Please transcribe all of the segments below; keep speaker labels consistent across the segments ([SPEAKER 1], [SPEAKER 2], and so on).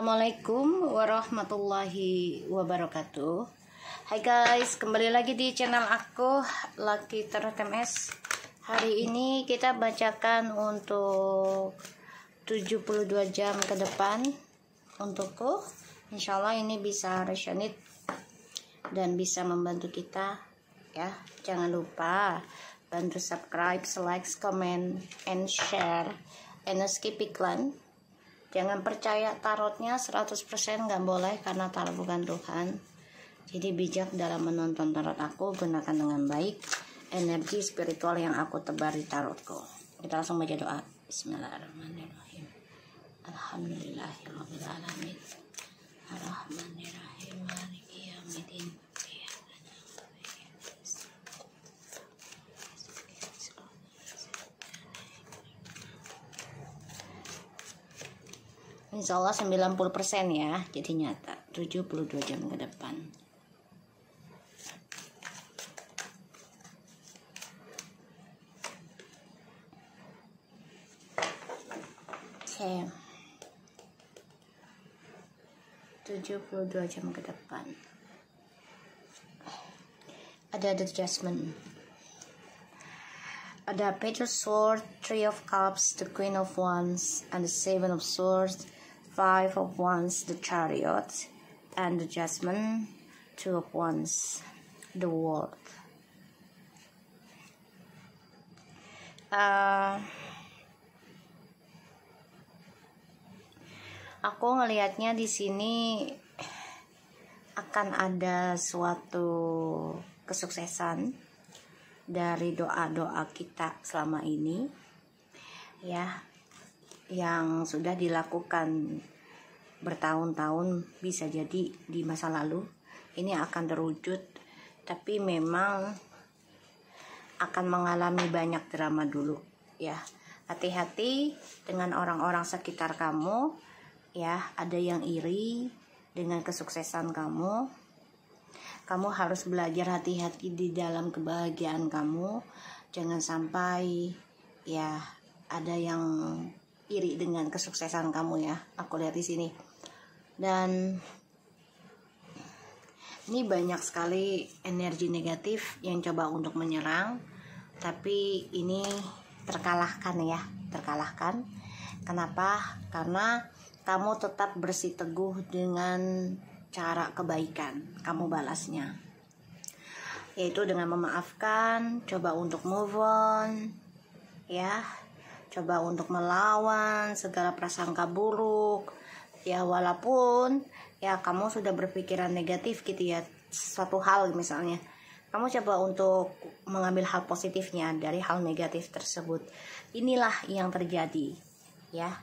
[SPEAKER 1] Assalamualaikum warahmatullahi wabarakatuh. Hai guys, kembali lagi di channel aku Lucky Tarot MS. Hari ini kita bacakan untuk 72 jam ke depan untukku. Insyaallah ini bisa resonate dan bisa membantu kita ya. Jangan lupa bantu subscribe, like, comment, and share, and skip iklan. Jangan percaya tarotnya 100%, nggak boleh, karena tarot bukan Tuhan. Jadi bijak dalam menonton tarot aku, gunakan dengan baik energi spiritual yang aku tebar di tarotku. Kita langsung baca doa. Bismillahirrahmanirrahim. Alhamdulillahirabbil alamin. Arrahmanirrahim. Maliki yaumiddin. Insya Allah 90% ya, jadi nyata 72 jam ke depan. Oke, 72 jam ke depan. Ada the Judgment, ada Page of Swords, Three of Cups, the Queen of Wands, and the Seven of Swords, Five of Wands, the Chariot, and the Judgment, Two of Wands, the World. Aku ngelihatnya di sini akan ada suatu kesuksesan dari doa-doa kita selama ini ya, yang sudah dilakukan bertahun-tahun, bisa jadi di masa lalu ini akan terwujud, tapi memang akan mengalami banyak drama dulu ya. Hati-hati dengan orang-orang sekitar kamu ya, ada yang iri dengan kesuksesan kamu. Kamu harus belajar hati-hati di dalam kebahagiaan kamu. Jangan sampai ya ada yang iri dengan kesuksesan kamu ya. Aku lihat di sini. Dan ini banyak sekali energi negatif yang coba untuk menyerang, tapi ini terkalahkan ya, terkalahkan. Kenapa? Karena kamu tetap bersiteguh dengan cara kebaikan, kamu balasnya, yaitu dengan memaafkan, coba untuk move on ya, coba untuk melawan segala prasangka buruk ya. Walaupun ya kamu sudah berpikiran negatif gitu ya, suatu hal misalnya, kamu coba untuk mengambil hal positifnya dari hal negatif tersebut. Inilah yang terjadi ya,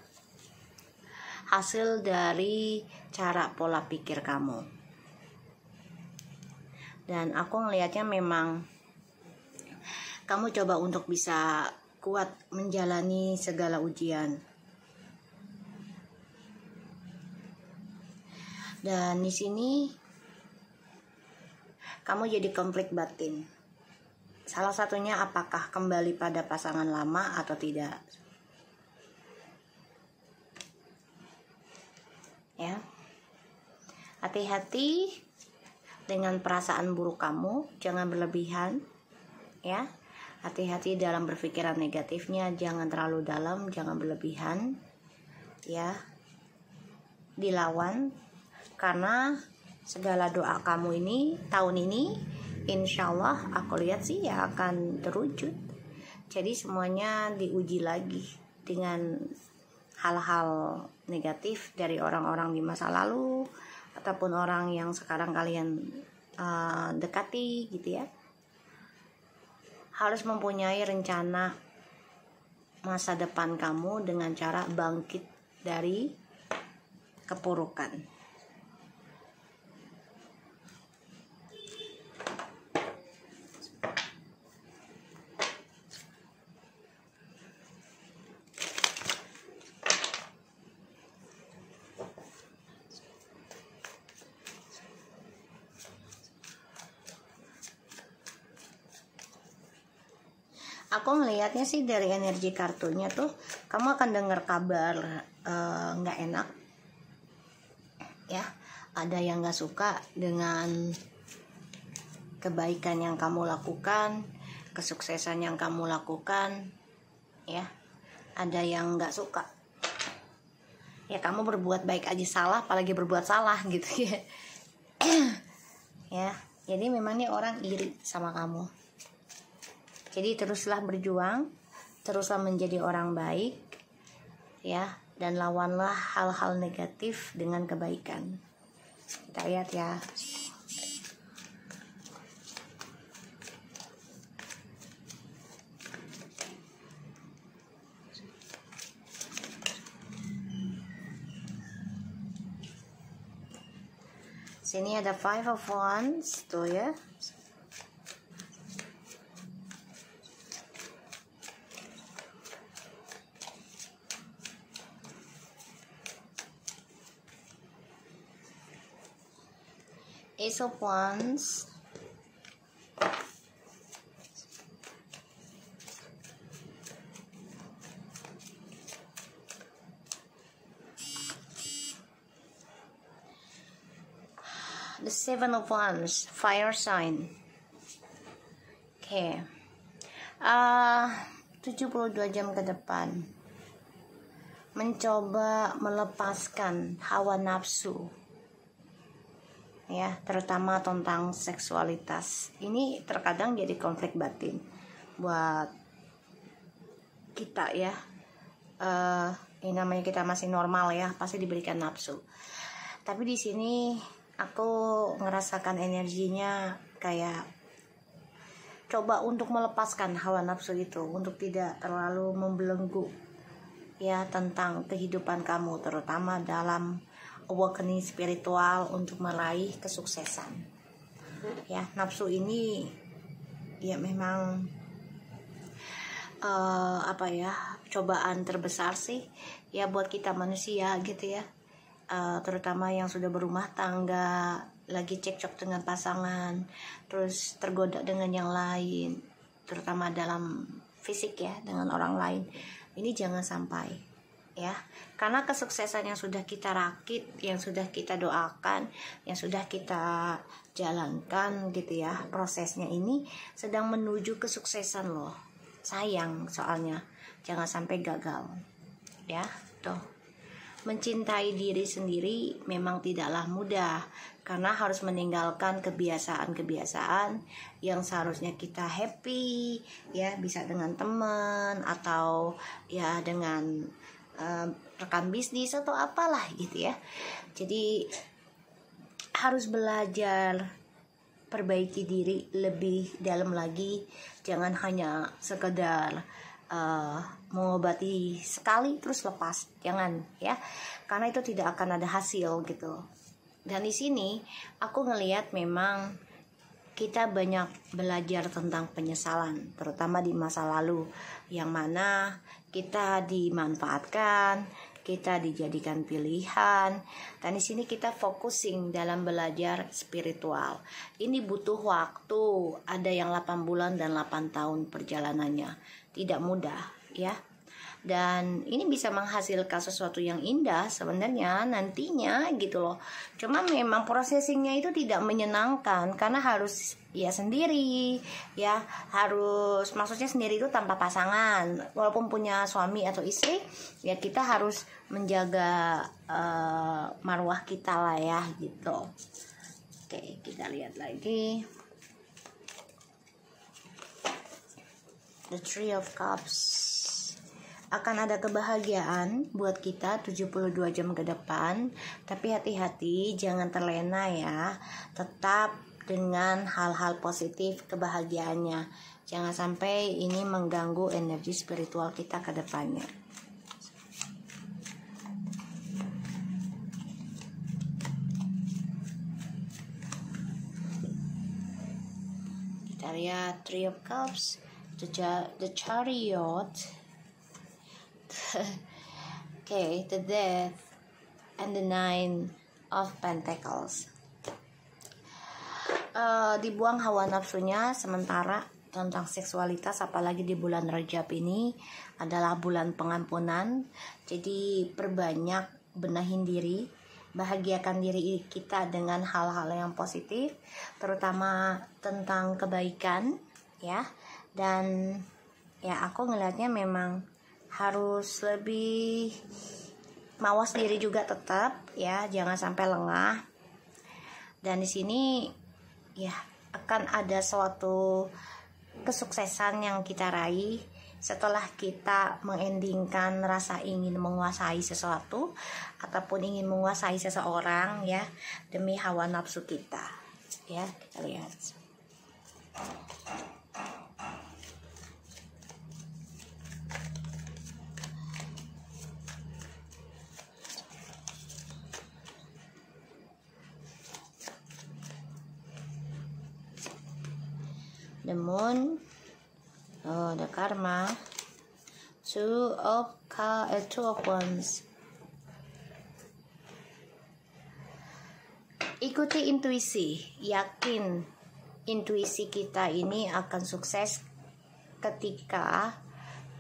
[SPEAKER 1] hasil dari cara pola pikir kamu. Dan aku ngelihatnya memang kamu coba untuk bisa kuat menjalani segala ujian. Dan di sini kamu jadi konflik batin. Salah satunya apakah kembali pada pasangan lama atau tidak. Ya. Hati-hati dengan perasaan buruk kamu, jangan berlebihan ya. Hati-hati dalam berpikiran negatifnya, jangan terlalu dalam, jangan berlebihan ya. Dilawan, karena segala doa kamu ini tahun ini insya Allah aku lihat sih ya akan terwujud. Jadi semuanya diuji lagi dengan hal-hal negatif dari orang-orang di masa lalu ataupun orang yang sekarang kalian dekati gitu ya. Harus mempunyai rencana masa depan kamu dengan cara bangkit dari kepurukan. Aku ngelihatnya sih dari energi kartunya tuh kamu akan dengar kabar nggak enak ya. Ada yang gak suka dengan kebaikan yang kamu lakukan, kesuksesan yang kamu lakukan, ya. Ada yang gak suka, ya kamu berbuat baik aja salah, apalagi berbuat salah gitu ya. Ya, jadi memang nih orang iri sama kamu. Jadi teruslah berjuang, teruslah menjadi orang baik, ya, dan lawanlah hal-hal negatif dengan kebaikan. Kita lihat ya. Sini ada 5 of Wands tuh ya. Ace of Wands. The Seven of Wands, fire sign. Oke. 72 jam ke depan mencoba melepaskan hawa nafsu, ya, terutama tentang seksualitas. Ini terkadang jadi konflik batin buat kita ya. Ini namanya kita masih normal ya, pasti diberikan nafsu. Tapi di sini aku ngerasakan energinya kayak coba untuk melepaskan hawa nafsu itu, untuk tidak terlalu membelenggu ya tentang kehidupan kamu, terutama dalam awakening spiritual untuk meraih kesuksesan. Ya, nafsu ini ya memang cobaan terbesar sih ya buat kita manusia gitu ya. Terutama yang sudah berumah tangga, lagi cekcok dengan pasangan, terus tergoda dengan yang lain, terutama dalam fisik ya, dengan orang lain. Ini jangan sampai ya, karena kesuksesan yang sudah kita rakit, yang sudah kita doakan, yang sudah kita jalankan gitu ya, prosesnya ini sedang menuju kesuksesan loh. Sayang soalnya jangan sampai gagal ya. Tuh, mencintai diri sendiri memang tidaklah mudah, karena harus meninggalkan kebiasaan-kebiasaan yang seharusnya kita happy ya, bisa dengan teman atau ya dengan rekan bisnis atau apalah gitu ya. Jadi harus belajar perbaiki diri lebih dalam lagi, jangan hanya sekedar mengobati sekali terus lepas, jangan ya, karena itu tidak akan ada hasil gitu. Dan di sini aku ngelihat memang kita banyak belajar tentang penyesalan, terutama di masa lalu, yang mana kita dimanfaatkan, kita dijadikan pilihan. Dan di sini kita focusing dalam belajar spiritual. Ini butuh waktu, ada yang 8 bulan dan 8 tahun perjalanannya. Tidak mudah ya. Dan ini bisa menghasilkan sesuatu yang indah sebenarnya nantinya gitu loh. Cuma memang processingnya itu tidak menyenangkan, karena harus ya sendiri ya, harus, maksudnya sendiri itu tanpa pasangan. Walaupun punya suami atau istri ya, kita harus menjaga marwah kita lah ya gitu. Oke, kita lihat lagi The Three of Cups. Akan ada kebahagiaan buat kita 72 jam ke depan, tapi hati-hati jangan terlena ya. Tetap dengan hal-hal positif kebahagiaannya. Jangan sampai ini mengganggu energi spiritual kita ke depannya. Kita lihat Three of Cups, the Chariot. Okay, the Death and the Nine of Pentacles. Dibuang hawa nafsunya sementara tentang seksualitas, apalagi di bulan Rajab ini adalah bulan pengampunan. Jadi perbanyak benahin diri, bahagiakan diri kita dengan hal-hal yang positif, terutama tentang kebaikan ya. Dan ya aku ngelihatnya memang harus lebih mawas diri juga tetap ya, jangan sampai lengah. Dan di sini ya akan ada suatu kesuksesan yang kita raih setelah kita mengendingkan rasa ingin menguasai sesuatu ataupun ingin menguasai seseorang ya, demi hawa nafsu kita ya. Kita lihat. The Moon, the Karma, Two of Wands. Ikuti intuisi, yakin intuisi kita ini akan sukses ketika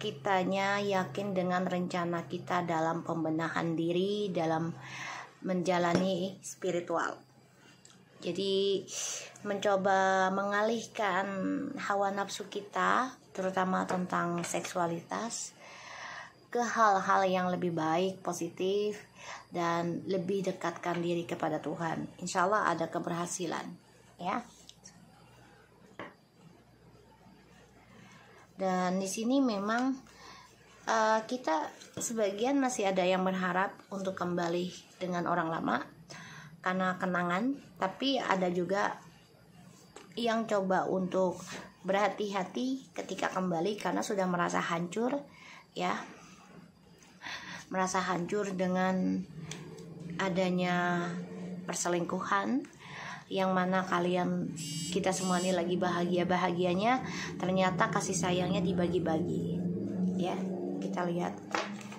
[SPEAKER 1] kitanya yakin dengan rencana kita dalam pembenahan diri, dalam menjalani spiritual. Jadi mencoba mengalihkan hawa nafsu kita, terutama tentang seksualitas, ke hal-hal yang lebih baik, positif, dan lebih dekatkan diri kepada Tuhan. Insya Allah ada keberhasilan ya. Dan di sini memang kita sebagian masih ada yang berharap untuk kembali dengan orang lama karena kenangan, tapi ada juga yang coba untuk berhati-hati ketika kembali karena sudah merasa hancur ya, merasa hancur dengan adanya perselingkuhan, yang mana kita semua ini lagi bahagianya, ternyata kasih sayangnya dibagi-bagi ya. Kita lihat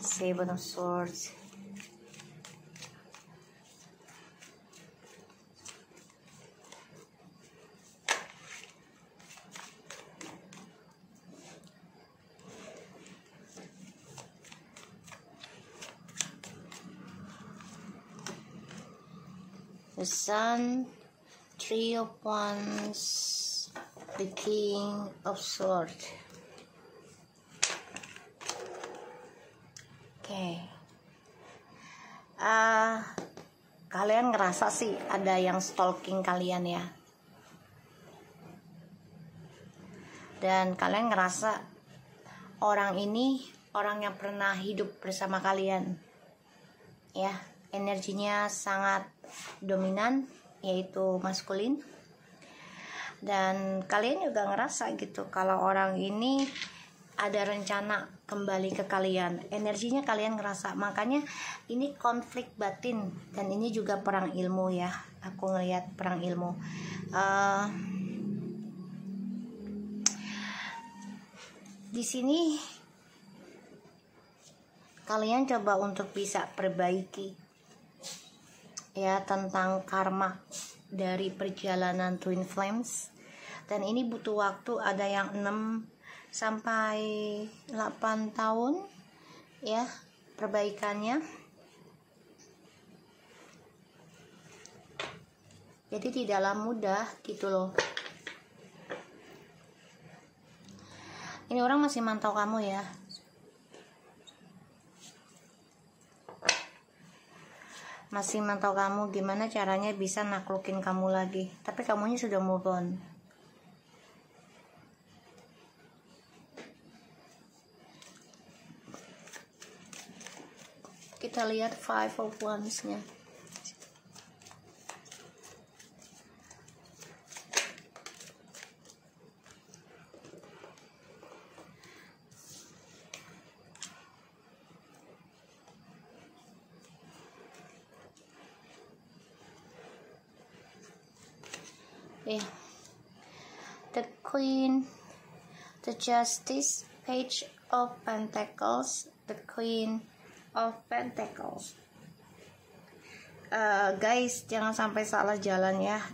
[SPEAKER 1] Seven of Swords. The Sun, Three of Wands, the King of Swords. Oke. Kalian ngerasa sih ada yang stalking kalian ya. Dan kalian ngerasa orang ini orang yang pernah hidup bersama kalian. Ya, energinya sangat dominan, yaitu maskulin. Dan kalian juga ngerasa gitu kalau orang ini ada rencana kembali ke kalian. Energinya kalian ngerasa. Makanya ini konflik batin, dan ini juga perang ilmu ya. Aku ngelihat perang ilmu. Di sini kalian coba untuk bisa perbaiki ya tentang karma dari perjalanan Twin Flames. Dan ini butuh waktu, ada yang 6 sampai 8 tahun ya perbaikannya. Jadi tidaklah mudah gitu loh. Ini orang masih mantau kamu ya. Masih mantau kamu, gimana caranya bisa naklukin kamu lagi. Tapi kamunya sudah move on. Kita lihat Five of Wands-nya. Yeah. The Queen, the Justice, Page of Pentacles, the Queen of Pentacles. Guys, jangan sampai salah jalan ya,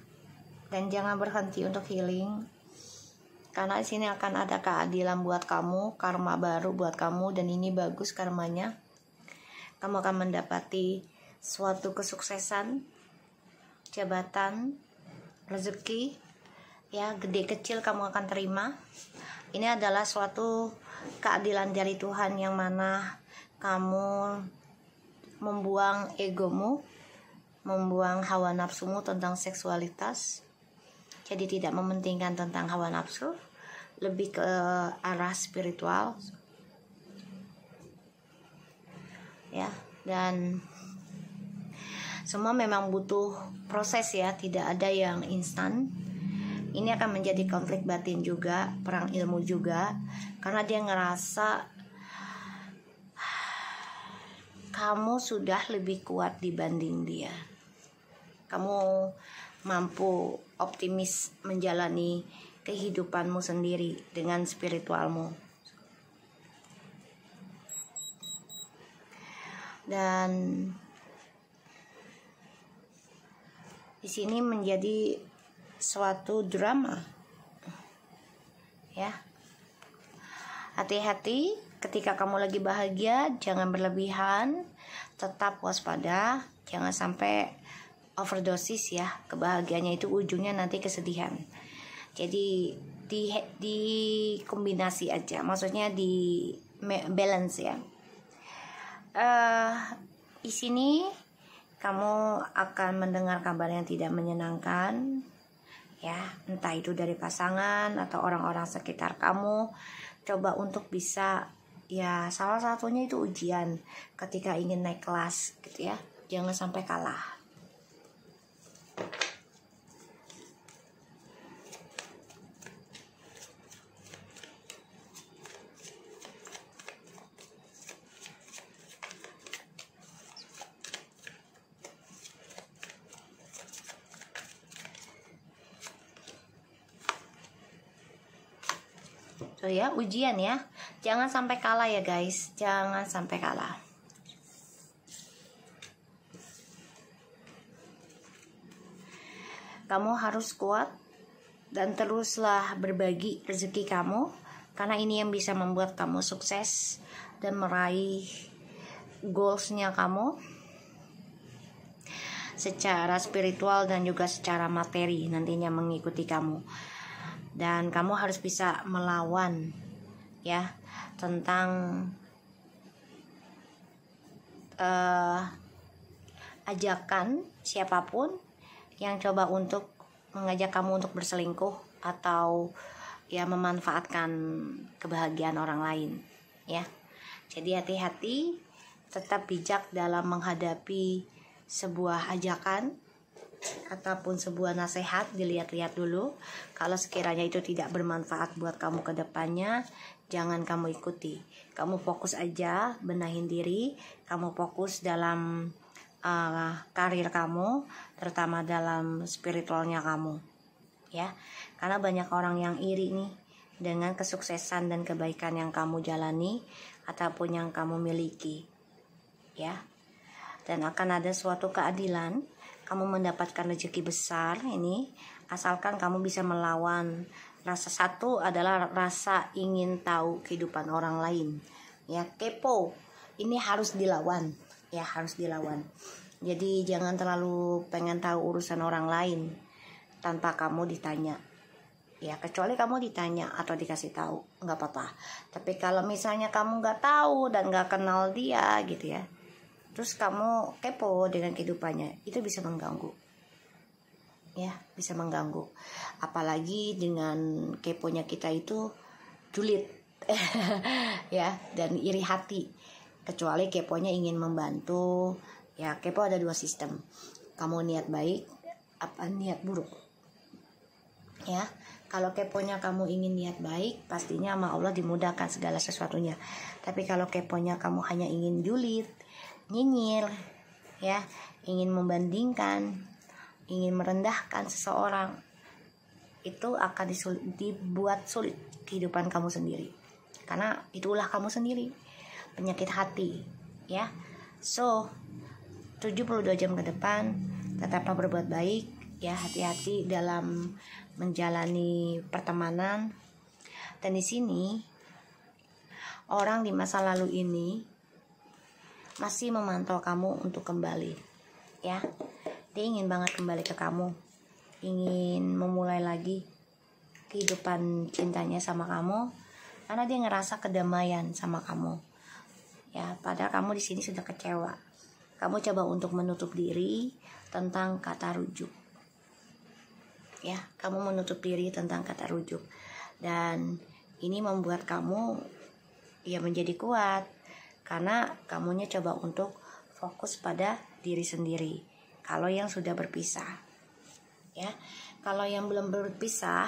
[SPEAKER 1] dan jangan berhenti untuk healing, karena di sini akan ada keadilan buat kamu, karma baru buat kamu, dan ini bagus karmanya. Kamu akan mendapati suatu kesuksesan, jabatan, rezeki, ya gede kecil kamu akan terima. Ini adalah suatu keadilan dari Tuhan yang mana kamu membuang egomu, membuang hawa nafsumu tentang seksualitas. Jadi tidak mementingkan tentang hawa nafsu, lebih ke arah spiritual. Ya, dan semua memang butuh proses ya, tidak ada yang instan. Ini akan menjadi konflik batin juga, perang ilmu juga, karena dia ngerasa kamu sudah lebih kuat dibanding dia. Kamu mampu optimis menjalani kehidupanmu sendiri dengan spiritualmu. Dan di sini menjadi suatu drama. Ya. Hati-hati ketika kamu lagi bahagia, jangan berlebihan, tetap waspada, jangan sampai overdosis ya. Kebahagiaannya itu ujungnya nanti kesedihan. Jadi di kombinasi aja, maksudnya di balance ya. Di sini kamu akan mendengar kabar yang tidak menyenangkan, ya, entah itu dari pasangan atau orang-orang sekitar kamu. Coba untuk bisa, ya, salah satunya itu ujian ketika ingin naik kelas, gitu ya. Jangan sampai kalah. So ya, ujian ya. Jangan sampai kalah ya guys. Jangan sampai kalah. Kamu harus kuat dan teruslah berbagi rezeki kamu, karena ini yang bisa membuat kamu sukses dan meraih goalsnya kamu secara spiritual dan juga secara materi nantinya mengikuti kamu. Dan kamu harus bisa melawan ya tentang ajakan siapapun yang coba untuk mengajak kamu untuk berselingkuh atau ya memanfaatkan kebahagiaan orang lain ya. Jadi hati-hati, tetap bijak dalam menghadapi sebuah ajakan ataupun sebuah nasihat. Dilihat-lihat dulu, kalau sekiranya itu tidak bermanfaat buat kamu ke depannya, jangan kamu ikuti. Kamu fokus aja benahin diri, kamu fokus dalam karir kamu, terutama dalam spiritualnya kamu ya. Karena banyak orang yang iri nih dengan kesuksesan dan kebaikan yang kamu jalani ataupun yang kamu miliki ya. Dan akan ada suatu keadilan, kamu mendapatkan rezeki besar ini asalkan kamu bisa melawan rasa. Satu adalah rasa ingin tahu kehidupan orang lain ya, kepo. Ini harus dilawan ya, harus dilawan. Jadi jangan terlalu pengen tahu urusan orang lain tanpa kamu ditanya ya, kecuali kamu ditanya atau dikasih tahu nggak apa-apa. Tapi kalau misalnya kamu nggak tahu dan nggak kenal dia gitu ya, terus kamu kepo dengan kehidupannya, itu bisa mengganggu ya, bisa mengganggu. Apalagi dengan keponya kita itu julid ya, dan iri hati. Kecuali keponya ingin membantu ya. Kepo ada dua sistem, kamu niat baik apa niat buruk ya. Kalau keponya kamu ingin niat baik, pastinya sama Allah dimudahkan segala sesuatunya. Tapi kalau keponya kamu hanya ingin julid, nyinyir ya, ingin membandingkan, ingin merendahkan seseorang, itu akan dibuat sulit kehidupan kamu sendiri, karena itulah kamu sendiri, penyakit hati ya. So 72 jam ke depan tetaplah berbuat baik ya, hati-hati dalam menjalani pertemanan. Dan di sini orang di masa lalu ini masih memantau kamu untuk kembali, ya. Dia ingin banget kembali ke kamu, ingin memulai lagi kehidupan cintanya sama kamu, karena dia ngerasa kedamaian sama kamu, ya. Padahal kamu di sini sudah kecewa. Kamu coba untuk menutup diri tentang kata rujuk, ya. Kamu menutup diri tentang kata rujuk, dan ini membuat kamu ya menjadi kuat, karena kamunya coba untuk fokus pada diri sendiri. Kalau yang sudah berpisah, ya. Kalau yang belum berpisah,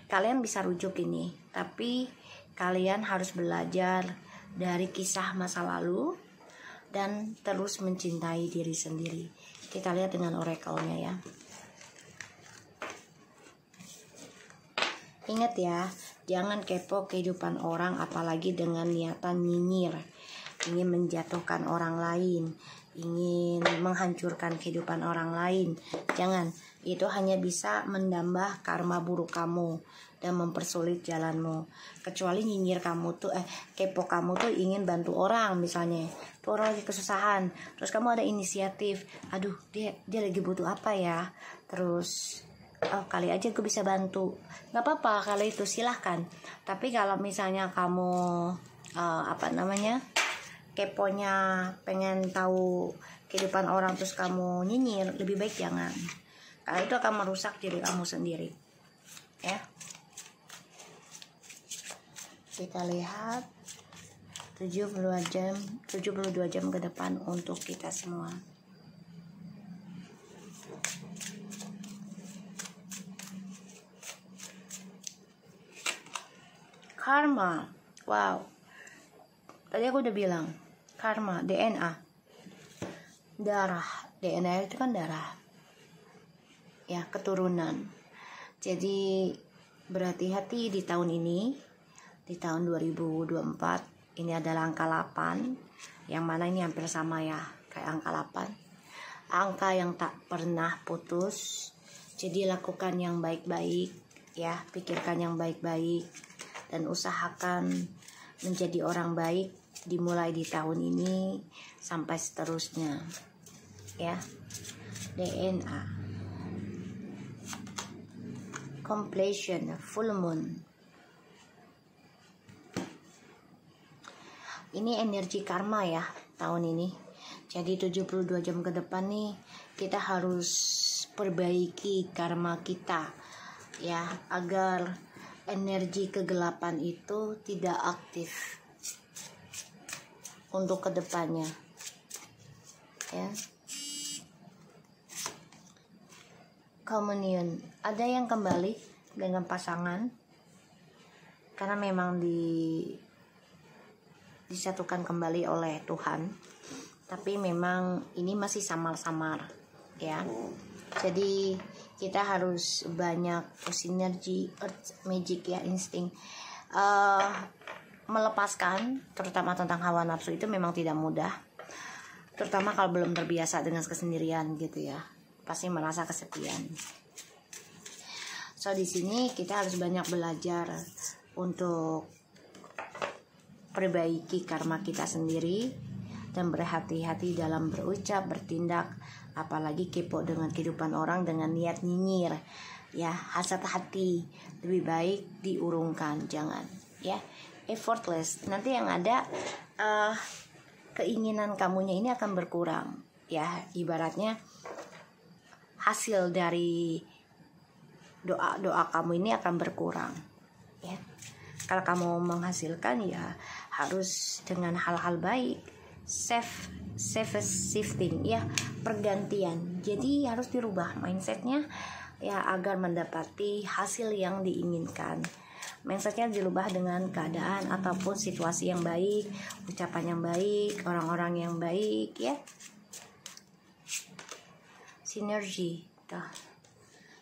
[SPEAKER 1] kalian bisa rujuk ini, tapi kalian harus belajar dari kisah masa lalu dan terus mencintai diri sendiri. Kita lihat dengan oracle-nya, ya. Ingat ya, jangan kepo kehidupan orang, apalagi dengan niatan nyinyir, ingin menjatuhkan orang lain, ingin menghancurkan kehidupan orang lain. Jangan, itu hanya bisa menambah karma buruk kamu dan mempersulit jalanmu. Kecuali nyinyir kamu tuh kepo kamu tuh ingin bantu orang, misalnya tuh orang lagi kesusahan, terus kamu ada inisiatif, aduh dia lagi butuh apa ya, terus oh kali aja gue bisa bantu, nggak apa-apa kalau itu, silahkan. Tapi kalau misalnya kamu keponya pengen tahu kehidupan orang terus kamu nyinyir, lebih baik jangan, karena itu akan merusak diri kamu sendiri, ya. Kita lihat 72 jam ke depan untuk kita semua. Karma, wow, tadi aku udah bilang karma, DNA, darah. DNA itu kan darah, ya, keturunan. Jadi berhati-hati di tahun ini, di tahun 2024. Ini adalah angka 8, yang mana ini hampir sama ya kayak angka 8, angka yang tak pernah putus. Jadi lakukan yang baik-baik, ya, pikirkan yang baik-baik dan usahakan menjadi orang baik, dimulai di tahun ini sampai seterusnya, ya. DNA, completion, full moon. Ini energi karma ya tahun ini. Jadi 72 jam ke depan nih kita harus perbaiki karma kita, ya, agar energi kegelapan itu tidak aktif untuk kedepannya, ya. Communion, ada yang kembali dengan pasangan karena memang disatukan kembali oleh Tuhan, tapi memang ini masih samar-samar, ya. Jadi kita harus banyak sinergi, earth magic, ya, insting. Melepaskan terutama tentang hawa nafsu itu memang tidak mudah, terutama kalau belum terbiasa dengan kesendirian gitu, ya, pasti merasa kesepian. So di sini kita harus banyak belajar untuk perbaiki karma kita sendiri dan berhati-hati dalam berucap, bertindak, apalagi kepo dengan kehidupan orang dengan niat nyinyir, ya. Hasad hati lebih baik diurungkan, jangan, ya. Effortless, nanti yang ada keinginan kamunya ini akan berkurang, ya. Ibaratnya hasil dari doa kamu ini akan berkurang, ya. Kalau kamu menghasilkan, ya harus dengan hal-hal baik, shifting, ya, pergantian. Jadi harus dirubah mindsetnya, ya, agar mendapati hasil yang diinginkan. Mindsetnya dirubah dengan keadaan ataupun situasi yang baik, ucapan yang baik, orang-orang yang baik, ya. Sinergi,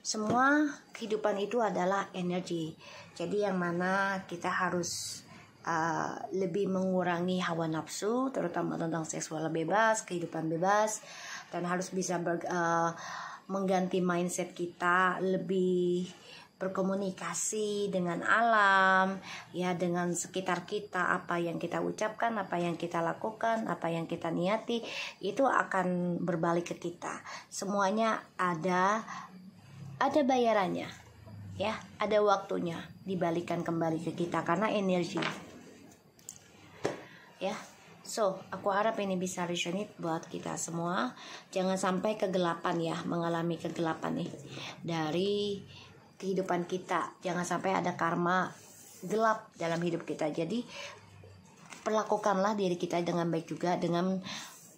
[SPEAKER 1] semua kehidupan itu adalah energi. Jadi yang mana kita harus lebih mengurangi hawa nafsu, terutama tentang seksual bebas, kehidupan bebas, dan harus bisa mengganti mindset kita lebih berkomunikasi dengan alam, ya, dengan sekitar kita. Apa yang kita ucapkan, apa yang kita lakukan, apa yang kita niati, itu akan berbalik ke kita. Semuanya ada bayarannya, ya, ada waktunya dibalikan kembali ke kita karena energi, ya. So, aku harap ini bisa resonate buat kita semua. Jangan sampai kegelapan, ya, mengalami kegelapan nih dari kehidupan kita. Jangan sampai ada karma gelap dalam hidup kita. Jadi perlakukanlah diri kita dengan baik juga, dengan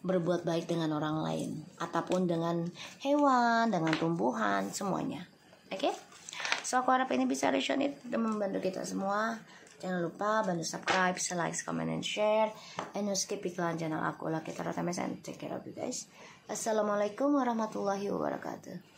[SPEAKER 1] berbuat baik dengan orang lain, ataupun dengan hewan, dengan tumbuhan, semuanya. Oke? So, aku harap ini bisa resonate dan membantu kita semua. Jangan lupa bantu subscribe, like, comment, and share. And no skip iklan channel aku. Laki Tara TMS, and take care of you guys. Assalamualaikum warahmatullahi wabarakatuh.